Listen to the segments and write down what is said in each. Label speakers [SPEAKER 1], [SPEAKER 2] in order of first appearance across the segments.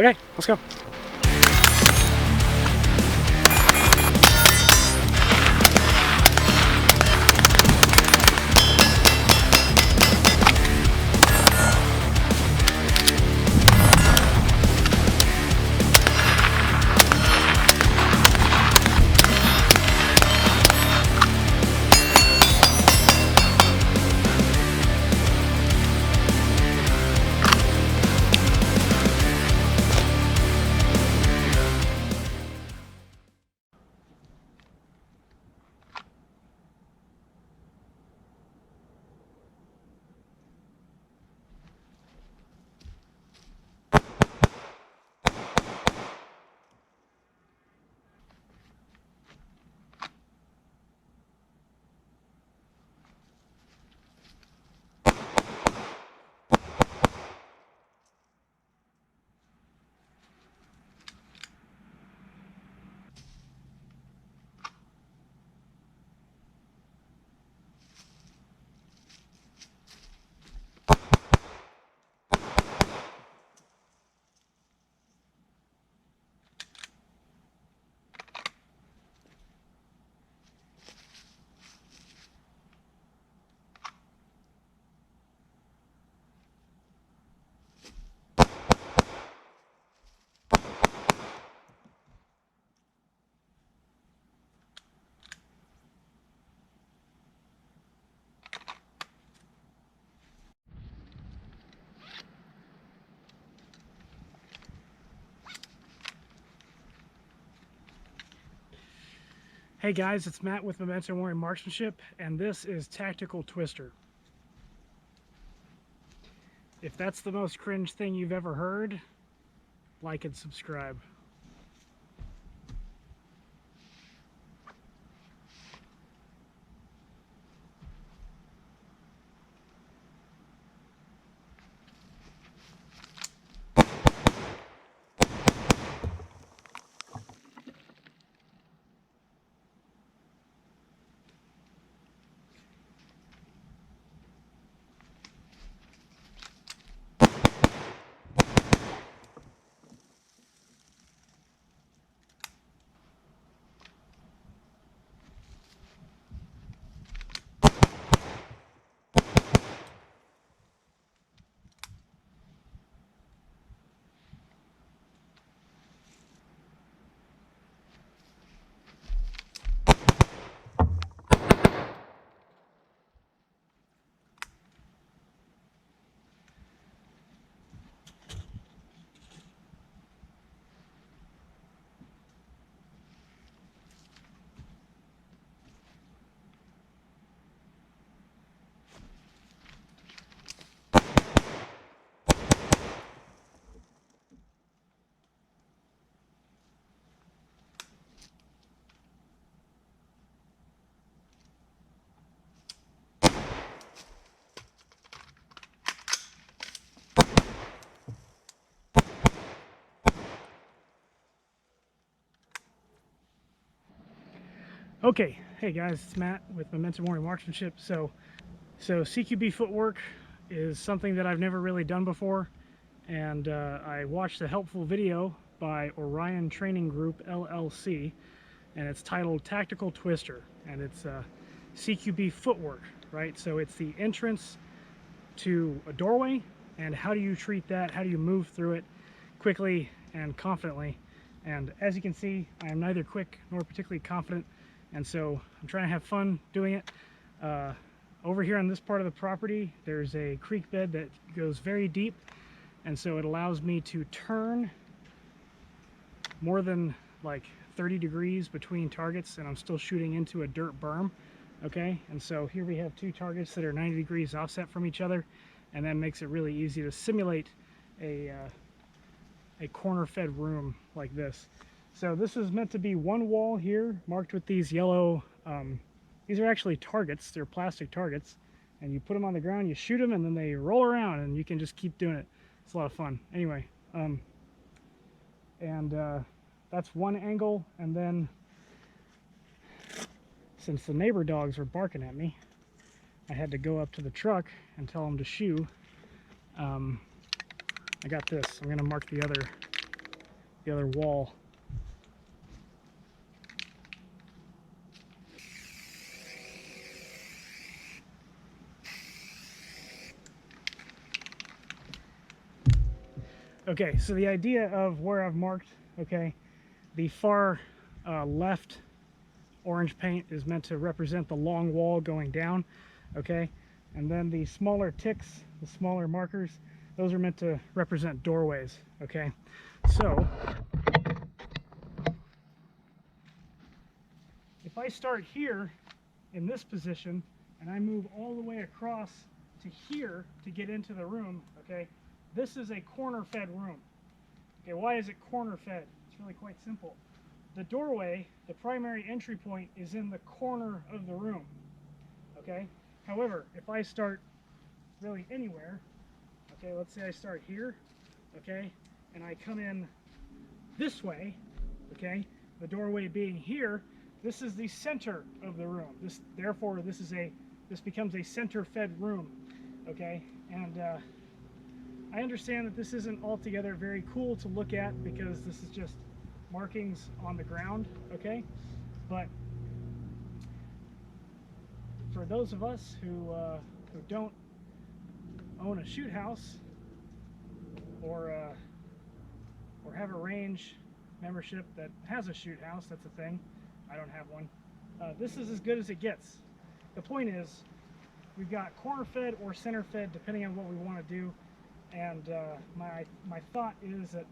[SPEAKER 1] Okay, let's go. Hey guys, it's Matt with Memento Mori Marksmanship, and this is Tactical Twister. If that's the most cringe thing you've ever heard, like and subscribe. Okay, hey guys, it's Matt with Memento Mori Marksmanship. So CQB footwork is something that I've never really done before, and I watched a helpful video by Orion Training Group LLC, and it's titled Tactical Twister, and it's CQB footwork, right? So it's the entrance to a doorway, and how do you treat that? How do you move through it quickly and confidently? And as you can see, I am neither quick nor particularly confident, and so I'm trying to have fun doing it. Over here on this part of the property, there's a creek bed that goes very deep, and so it allows me to turn more than like 30 degrees between targets, and I'm still shooting into a dirt berm. Okay, and so here we have two targets that are 90 degrees offset from each other, and that makes it really easy to simulate a corner-fed room like this. So this is meant to be one wall here, marked with these yellow, these are actually targets, they're plastic targets, and you put them on the ground, you shoot them, and then they roll around, and you can just keep doing it. It's a lot of fun. Anyway, that's one angle, and then since the neighbor dogs were barking at me, I had to go up to the truck and tell them to shoo. I got this. I'm going to mark the other the other wall. Okay, so the idea of where I've marked, okay, the far left orange paint is meant to represent the long wall going down, okay, and then the smaller ticks, the smaller markers, those are meant to represent doorways, okay. So if I start here in this position and I move all the way across to here to get into the room, okay, this is a corner fed room. Okay, why is it corner fed? It's really quite simple. The doorway, the primary entry point, is in the corner of the room, okay? However, if I start really anywhere, okay, let's say I start here, okay, and I come in this way, okay, the doorway being here, this is the center of the room. Therefore, this becomes a center fed room, okay? And I understand that this isn't altogether very cool to look at because this is just markings on the ground, okay? But for those of us who don't own a shoot house or have a range membership that has a shoot house, that's a thing. I don't have one. This is as good as it gets. The point is, we've got corner fed or center fed depending on what we want to do. And my thought is that,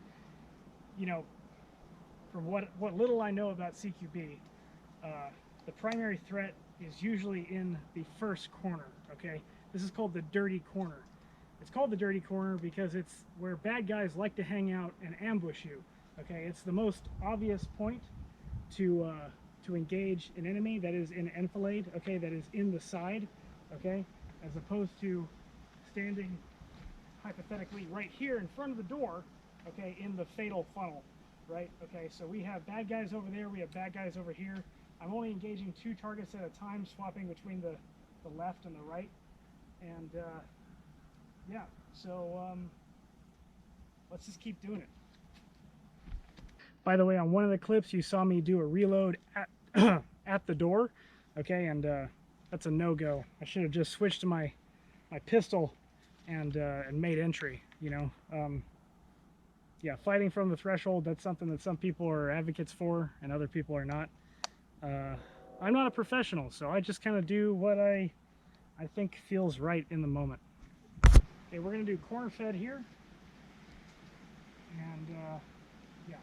[SPEAKER 1] you know, from what little I know about CQB, the primary threat is usually in the first corner, okay? This is called the dirty corner. It's called the dirty corner because it's where bad guys like to hang out and ambush you, okay? It's the most obvious point to engage an enemy that is in enfilade, okay, that is in the side, okay, as opposed to standing hypothetically right here in front of the door, okay, in the fatal funnel, right? Okay, so we have bad guys over there, we have bad guys over here. I'm only engaging 2 targets at a time, swapping between the left and the right. And yeah, so let's just keep doing it. By the way, on one of the clips you saw me do a reload at at the door, okay, and that's a no-go. I should have just switched to my pistol and made entry, you know. Yeah, fighting from the threshold, that's something that some people are advocates for and other people are not. I'm not a professional, so I just kind of do what I think feels right in the moment. Okay, we're going to do corner fed here, and yeah,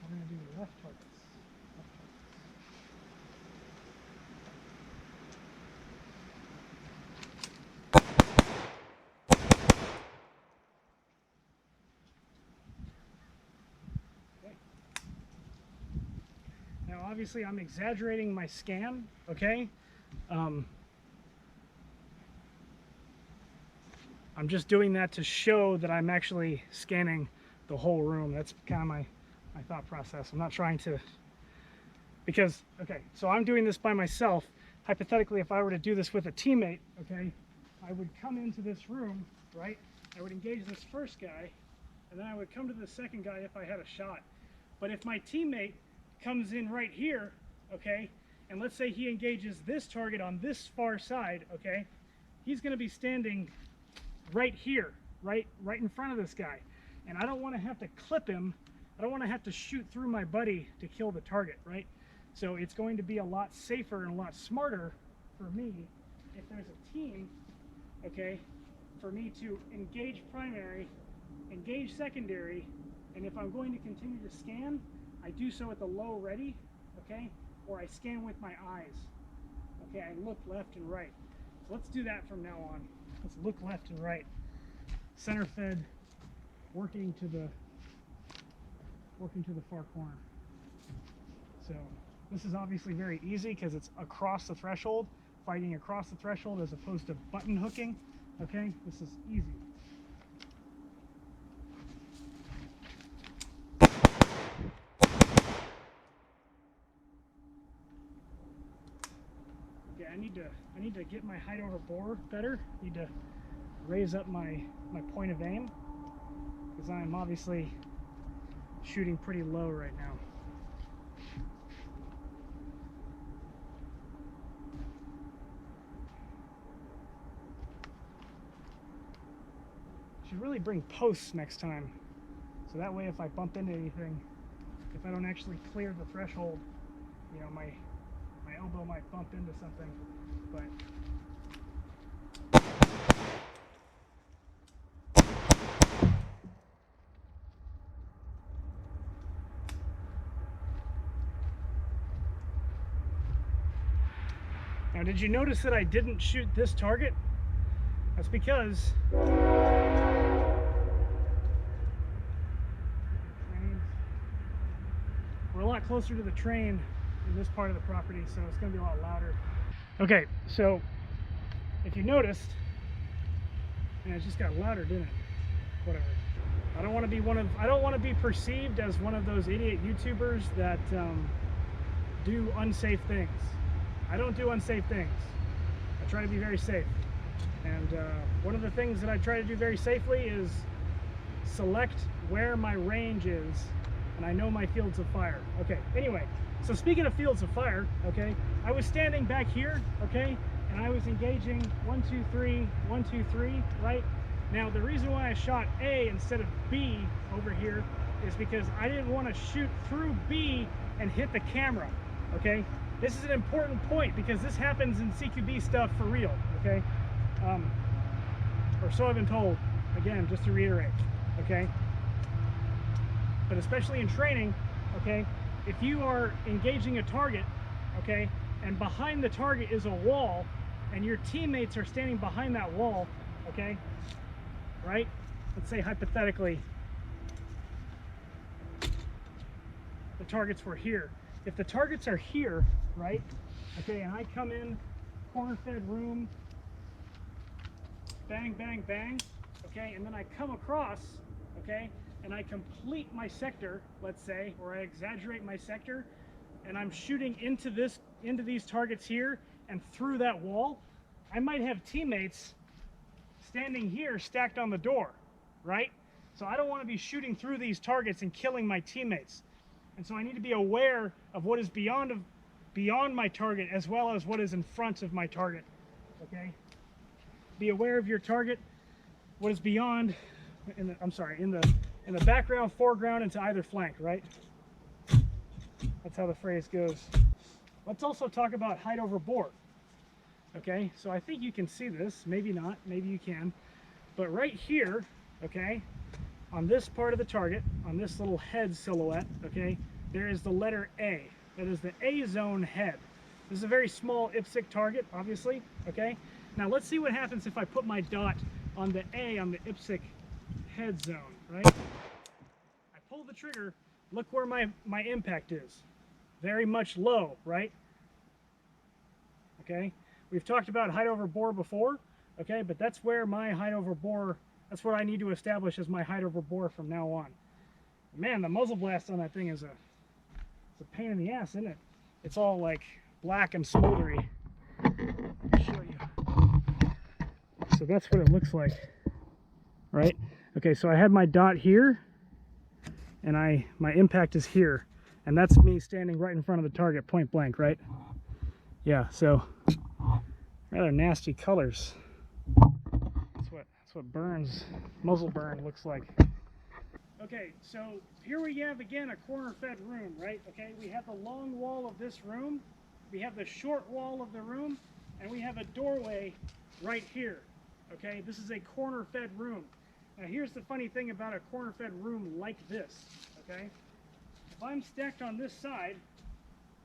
[SPEAKER 1] we're going to do left targets. Now, obviously, I'm exaggerating my scan, okay? I'm just doing that to show that I'm actually scanning the whole room. That's kind of my thought process. I'm not trying to, because, okay, so I'm doing this by myself. Hypothetically, if I were to do this with a teammate, okay, I would come into this room, right? I would engage this first guy, and then I would come to the second guy if I had a shot. But if my teammate comes in right here, okay, and let's say he engages this target on this far side, okay, he's going to be standing right here, right in front of this guy, and I don't want to have to clip him. I don't want to have to shoot through my buddy to kill the target, right? So it's going to be a lot safer and a lot smarter for me if there's a team, okay, for me to engage primary, engage secondary, and if I'm going to continue to scan, I do so at the low ready, okay, or I scan with my eyes, okay, I look left and right. So let's do that from now on. Let's look left and right. Center fed, working to the far corner. So this is obviously very easy because it's across the threshold, fighting across the threshold as opposed to button hooking. Okay, this is easy. Okay, I need to get my height over bore better. I need to raise up my point of aim because I'm obviously shooting pretty low right now. Should really bring posts next time, so that way if I bump into anything, if I don't actually clear the threshold, you know, my elbow might bump into something. But now, did you notice that I didn't shoot this target? That's because we're a lot closer to the train in this part of the property, so it's going to be a lot louder. Okay, so if you noticed, and it just got louder, didn't it? Whatever. I don't want to be perceived as one of those idiot YouTubers that do unsafe things. I don't do unsafe things. I try to be very safe. And one of the things that I try to do very safely is select where my range is, and I know my fields of fire. Okay, anyway, so speaking of fields of fire, okay, I was standing back here, okay, and I was engaging 1, 2, 3, 1, 2, 3, right? Now, the reason why I shot A instead of B over here is because I didn't want to shoot through B and hit the camera, okay? This is an important point because this happens in CQB stuff for real, okay? Or so I've been told, again, just to reiterate, okay? But especially in training, okay, if you are engaging a target, okay, and behind the target is a wall, and your teammates are standing behind that wall, okay, right? Let's say hypothetically, the targets were here. If the targets are here, right, okay, and I come in, corner fed room, bang, bang, bang, okay, and then I come across, okay, and I complete my sector, let's say, or I exaggerate my sector, and I'm shooting into these targets here and through that wall, I might have teammates standing here stacked on the door, right? So I don't want to be shooting through these targets and killing my teammates. And so I need to be aware of what is beyond my target as well as what is in front of my target, okay? Be aware of your target, what is beyond, in the background, foreground, and to either flank, right? That's how the phrase goes. Let's also talk about height over bore. Okay, so I think you can see this, maybe not, maybe you can. But right here, okay, on this part of the target, on this little head silhouette, okay, there is the letter A. That is the A zone head. This is a very small IPSC target, obviously, okay? Now let's see what happens if I put my dot on the A on the IPSC head zone, right? I pull the trigger, look where my impact is. Very much low, right? Okay, we've talked about height over bore before, okay, but that's where my height over bore, that's what I need to establish as my height over bore from now on. Man, the muzzle blast on that thing is it's a pain in the ass, isn't it? It's all like black and smoldery. Let me show you. So that's what it looks like, right? Okay, so I had my dot here, and my impact is here, and that's me standing right in front of the target, point blank, right? Yeah, so rather nasty colors. That's what burns, muzzle burn looks like. Okay, so here we have again a corner fed room, right? Okay, we have the long wall of this room, we have the short wall of the room, and we have a doorway right here. Okay, this is a corner fed room. Now here's the funny thing about a corner fed room like this, okay? If I'm stacked on this side,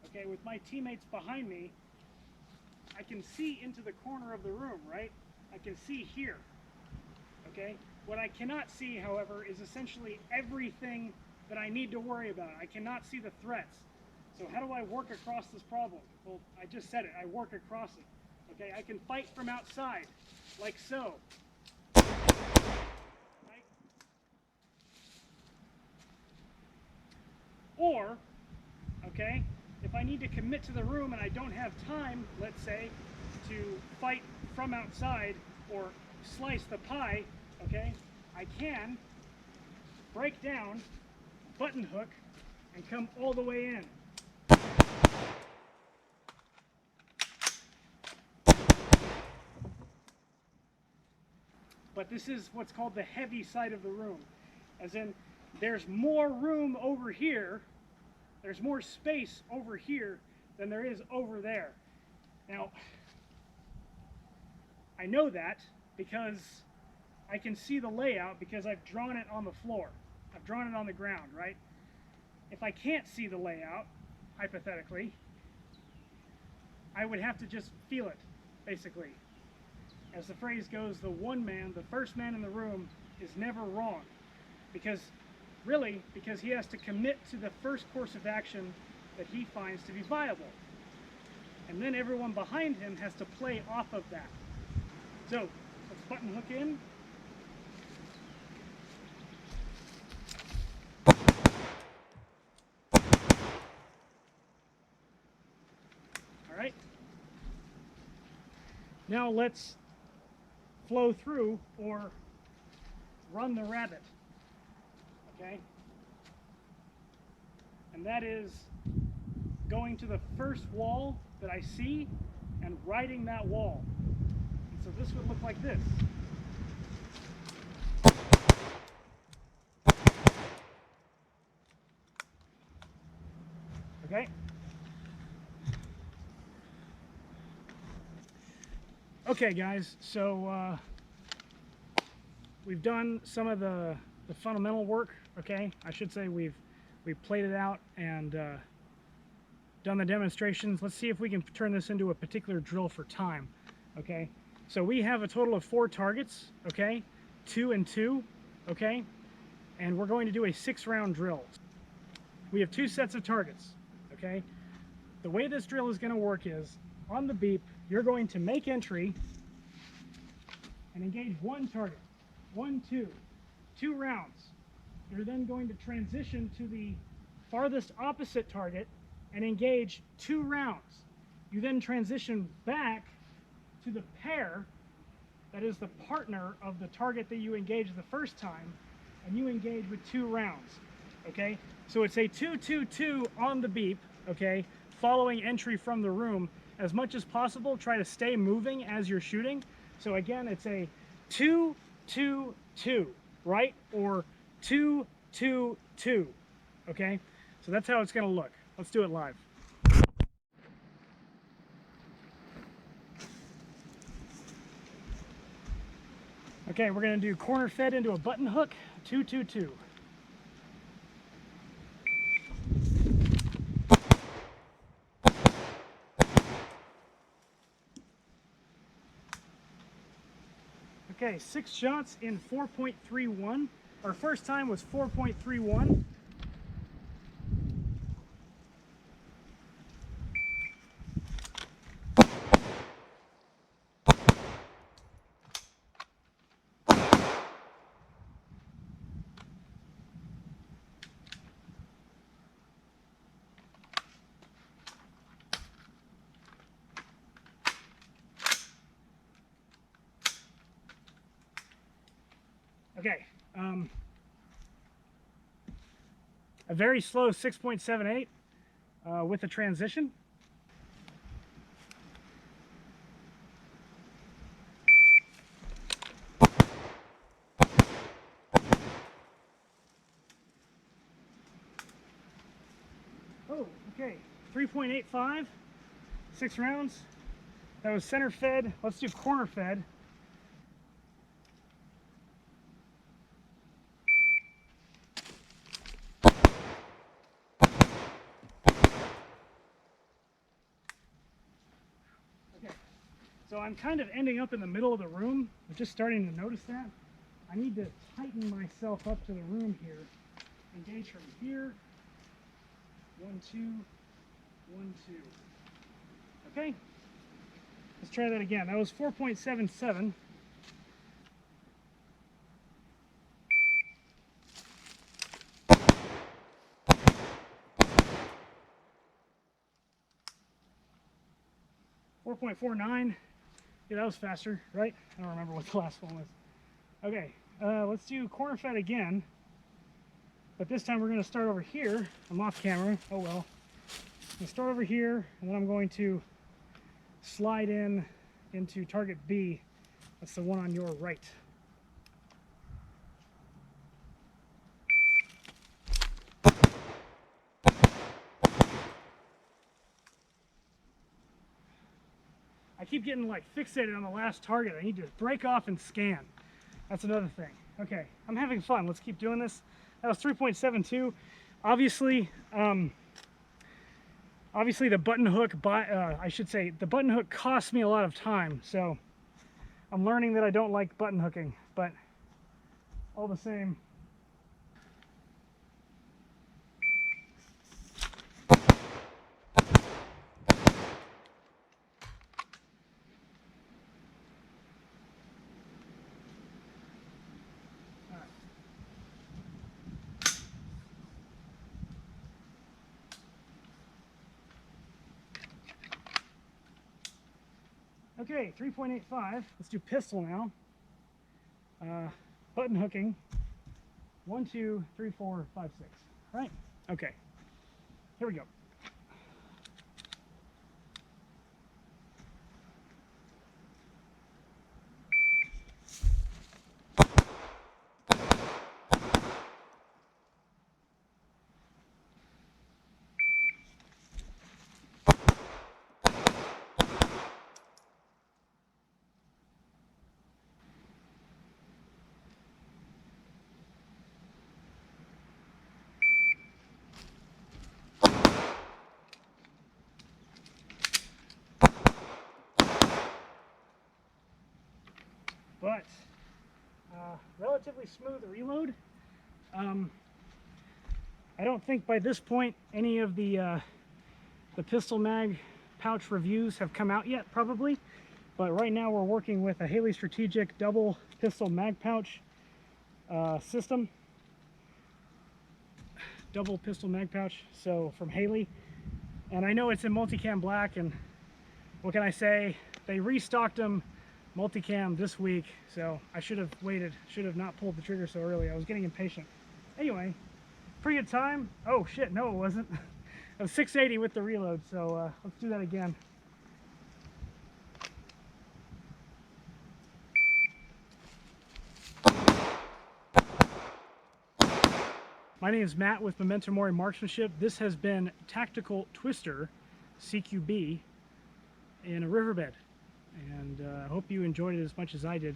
[SPEAKER 1] okay, with my teammates behind me, I can see into the corner of the room, right? I can see here, okay? What I cannot see, however, is essentially everything that I need to worry about. I cannot see the threats. So how do I work across this problem? Well, I just said it, I work across it. Okay, I can fight from outside, like so. Right? Or, okay, if I need to commit to the room and I don't have time, let's say, to fight from outside or slice the pie, okay, I can break down button hook and come all the way in. But this is what's called the heavy side of the room, as in there's more room over here, there's more space over here than there is over there. Now, I know that because I can see the layout because I've drawn it on the floor. I've drawn it on the ground, right? If I can't see the layout, hypothetically, I would have to just feel it, basically. As the phrase goes, the first man in the room is never wrong. Because he has to commit to the first course of action that he finds to be viable. And then everyone behind him has to play off of that. So, let's button hook in. All right. Now let's flow through or run the rabbit. Okay? And that is going to the first wall that I see and riding that wall. And so this would look like this. Okay? Okay guys, so we've done some of the fundamental work, okay? I should say we've played it out and done the demonstrations. Let's see if we can turn this into a particular drill for time, okay? So we have a total of 4 targets, okay? 2 and 2, okay? And we're going to do a 6-round drill. We have 2 sets of targets, okay? The way this drill is going to work is, on the beep, you're going to make entry and engage 1 target. 1, 2. 2 rounds. You're then going to transition to the farthest opposite target and engage 2 rounds. You then transition back to the pair that is the partner of the target that you engaged the first time, and you engage with 2 rounds. Okay? So it's a 2-2-2 on the beep, okay? Following entry from the room. As much as possible, try to stay moving as you're shooting. So again, it's a 2-2-2, right? Or 2-2-2, okay? So that's how it's going to look. Let's do it live. Okay, we're going to do corner fed into a button hook, 2-2-2. Okay, 6 shots in 4.31. Our first time was 4.31. Okay, a very slow 6.78 with a transition. Oh, okay, 3.85, 6 rounds. That was center fed. Let's do corner fed. So I'm kind of ending up in the middle of the room. I'm just starting to notice that. I need to tighten myself up to the room here. Engage from here. 1, 2, 1, 2. Okay. Let's try that again. That was 4.77. .49. Yeah, that was faster, right? I don't remember what the last one was. Okay, let's do corner fed again. But this time we're going to start over here. I'm off camera. Oh well. I'm going to start over here, and then I'm going to slide in into target B. That's the one on your right. I keep getting like fixated on the last target. I need to break off and scan. That's another thing. Okay, I'm having fun. Let's keep doing this. That was 3.72. Obviously, the button hook, I should say, the button hook costs me a lot of time. So I'm learning that I don't like button hooking, but all the same. Okay, 3.85. Let's do pistol now. Button hooking. 1, 2, 3, 4, 5, 6. Right? Okay. Here we go. But relatively smooth reload. I don't think by this point any of the pistol mag pouch reviews have come out yet, probably. But right now we're working with a Haley Strategic double pistol mag pouch system. Double pistol mag pouch, so from Haley. And I know it's in multicam black, and what can I say? They restocked them multicam this week, so I should have waited. Should have not pulled the trigger so early. I was getting impatient. Anyway, pretty good time. Oh shit, no it wasn't. It was 680 with the reload, so let's do that again. My name is Matt with Memento Mori Marksmanship. This has been Tactical Twister CQB in a Riverbed, and I hope you enjoyed it as much as I did.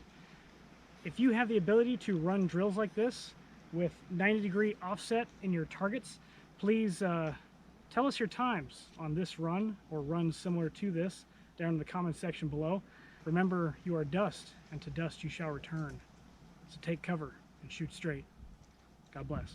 [SPEAKER 1] If you have the ability to run drills like this with 90-degree offset in your targets, please tell us your times on this run or runs similar to this down in the comment section below. Remember, you are dust, and to dust you shall return. So take cover and shoot straight. God bless.